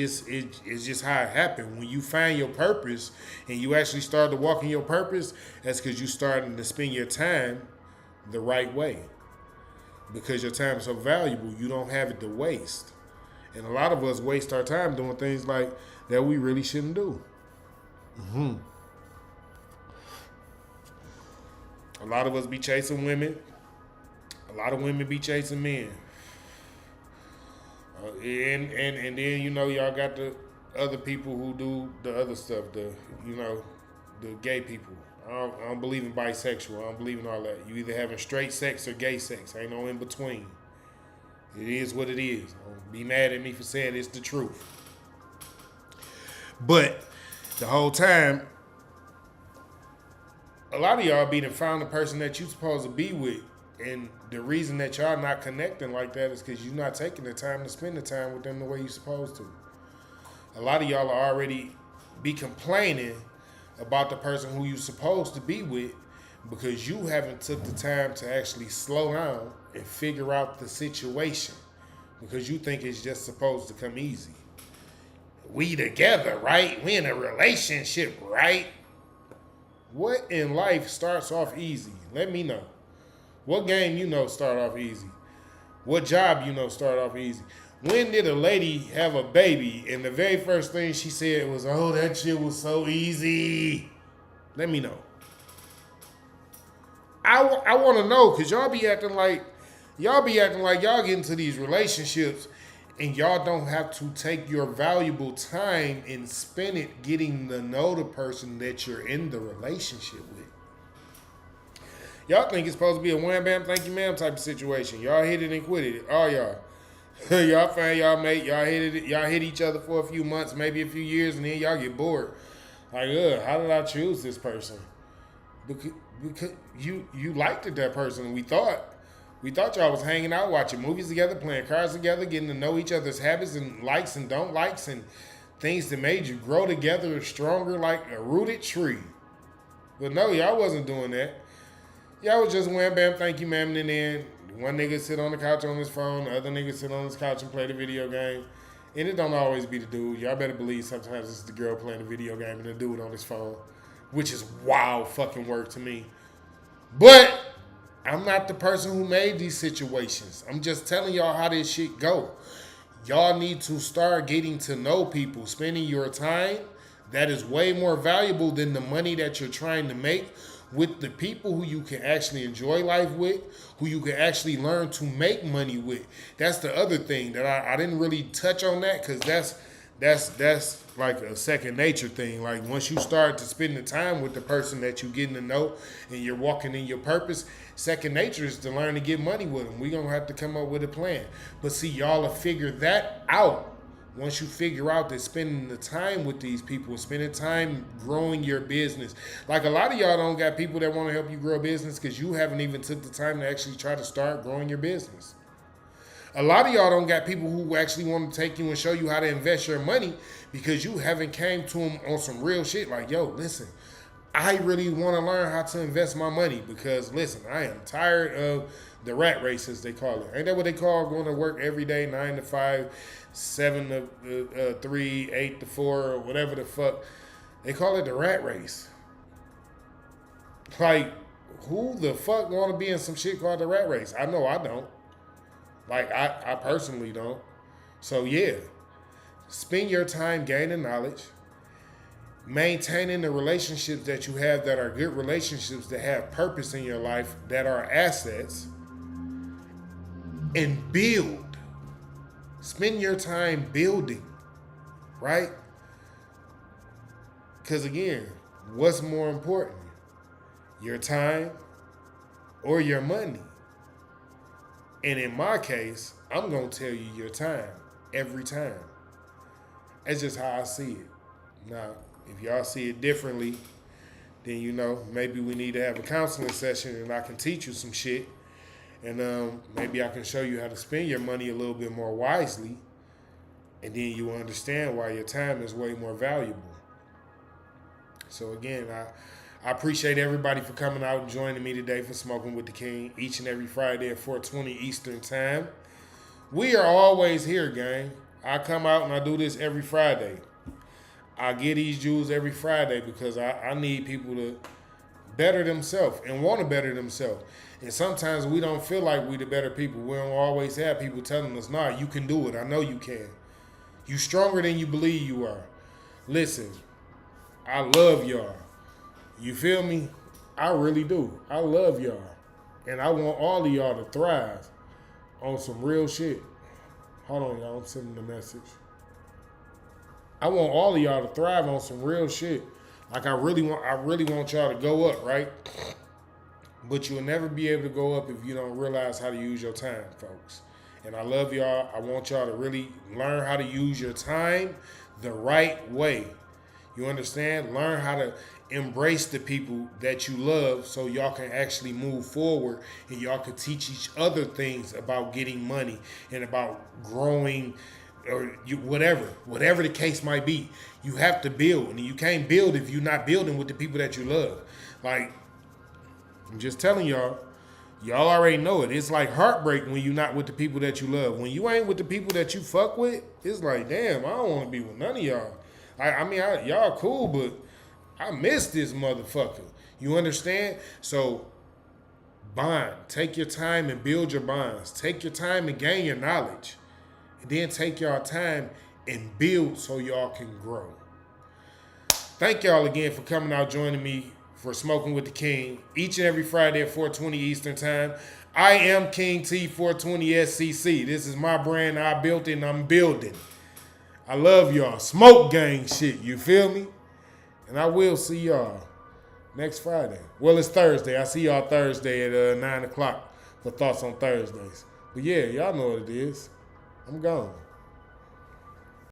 just how it happened. When you find your purpose and you actually start to walk in your purpose, that's because you're starting to spend your time the right way. Because your time is so valuable, you don't have it to waste. And a lot of us waste our time doing things like that we really shouldn't do. A lot of us be chasing women. A lot of women be chasing men. And then y'all got the other people who do the other stuff, the gay people. I don't believe in bisexual. I don't believe in all that. You either having straight sex or gay sex. Ain't no in between. It is what it is. Don't be mad at me for saying it's the truth. But the whole time, a lot of y'all be to found the person that you supposed to be with. And the reason that y'all not connecting like that is because you're not taking the time to spend the time with them the way you're supposed to. A lot of y'all are already be complaining about the person who you're supposed to be with because you haven't took the time to actually slow down and figure out the situation because you think it's just supposed to come easy. We together, right? We in a relationship, right? What in life starts off easy? Let me know. What game start off easy? What job start off easy? When did a lady have a baby and the very first thing she said was, "Oh, that shit was so easy"? Let me know. I want to know because y'all be acting like y'all get into these relationships and y'all don't have to take your valuable time and spend it getting to know the person that you're in the relationship with. Y'all think it's supposed to be a wham bam thank you ma'am type of situation. Y'all hit it and quit it. All y'all. Y'all find y'all mate, y'all hit each other for a few months, maybe a few years, and then y'all get bored. Like, how did I choose this person? Because you liked it, that person. We thought y'all was hanging out, watching movies together, playing cards together, getting to know each other's habits and likes and don't likes and things that made you grow together stronger like a rooted tree. But no, y'all wasn't doing that. Y'all was just wham bam thank you ma'am, and then one nigga sit on the couch on his phone, the other nigga sit on his couch and play the video game. And it don't always be the dude. Y'all better believe sometimes it's the girl playing the video game and the dude on his phone, which is wild fucking work to me. But I'm not the person who made these situations. I'm just telling y'all how this shit go. Y'all need to start getting to know people, spending your time that is way more valuable than the money that you're trying to make with the people who you can actually enjoy life with, who you can actually learn to make money with. That's the other thing that I didn't really touch on that because that's like a second nature thing. Like once you start to spend the time with the person that you're getting to know and you're walking in your purpose, second nature is to learn to get money with them. We're going to have to come up with a plan. But see, y'all will figure that out once you figure out that spending the time with these people, spending time growing your business. Like a lot of y'all don't got people that want to help you grow a business because you haven't even took the time to actually try to start growing your business. A lot of y'all don't got people who actually want to take you and show you how to invest your money because you haven't came to them on some real shit. Like, yo, listen, I really want to learn how to invest my money because, listen, I am tired of the rat race, as they call it. Ain't that what they call going to work every day, 9 to 5, 7 to 3, 8 to 4, or whatever the fuck. They call it the rat race. Like, who the fuck want to be in some shit called the rat race? I know I don't. Like, I personally don't. So, yeah, spend your time gaining knowledge, maintaining the relationships that you have that are good relationships that have purpose in your life, that are assets, and build. Spend your time building, right? Because, again, what's more important? Your time or your money? And in my case, I'm going to tell you your time every time. That's just how I see it. Now, if y'all see it differently, then, you know, maybe we need to have a counseling session and I can teach you some shit. And maybe I can show you how to spend your money a little bit more wisely. And then you will understand why your time is way more valuable. So, again, I appreciate everybody for coming out and joining me today for Smoking with the King each and every Friday at 4:20 Eastern Time. We are always here, gang. I come out and I do this every Friday. I get these Jews every Friday because I need people to better themselves and want to better themselves. And sometimes we don't feel like we the better people. We don't always have people telling us, nah, you can do it. I know you can. You stronger than you believe you are. Listen, I love y'all. You feel me? I really do. I love y'all. And I want all of y'all to thrive on some real shit. Hold on, y'all. I'm sending the message. I want all of y'all to thrive on some real shit. Like I really want y'all to go up, right? But you'll never be able to go up if you don't realize how to use your time, folks. And I love y'all. I want y'all to really learn how to use your time the right way. You understand? Learn how to embrace the people that you love so y'all can actually move forward and y'all can teach each other things about getting money and about growing or whatever the case might be. You have to build, and you can't build if you're not building with the people that you love. Like, I'm just telling y'all already know it. It's like heartbreak when you're not with the people that you love. When you ain't with the people that you fuck with, it's like, damn, I don't want to be with none of y'all. Y'all cool, but I miss this motherfucker. You understand? So, bond. Take your time and build your bonds. Take your time and gain your knowledge. And then take y'all time and build so y'all can grow. Thank y'all again for coming out joining me for Smoking with the King each and every Friday at 4:20 Eastern Time. I am King T 420 SCC. This is my brand. I built it and I'm building. I love y'all. Smoke gang shit. You feel me? And I will see y'all next Friday. Well, it's Thursday. I see y'all Thursday at 9 o'clock for Thoughts on Thursdays. But yeah, y'all know what it is. I'm gone.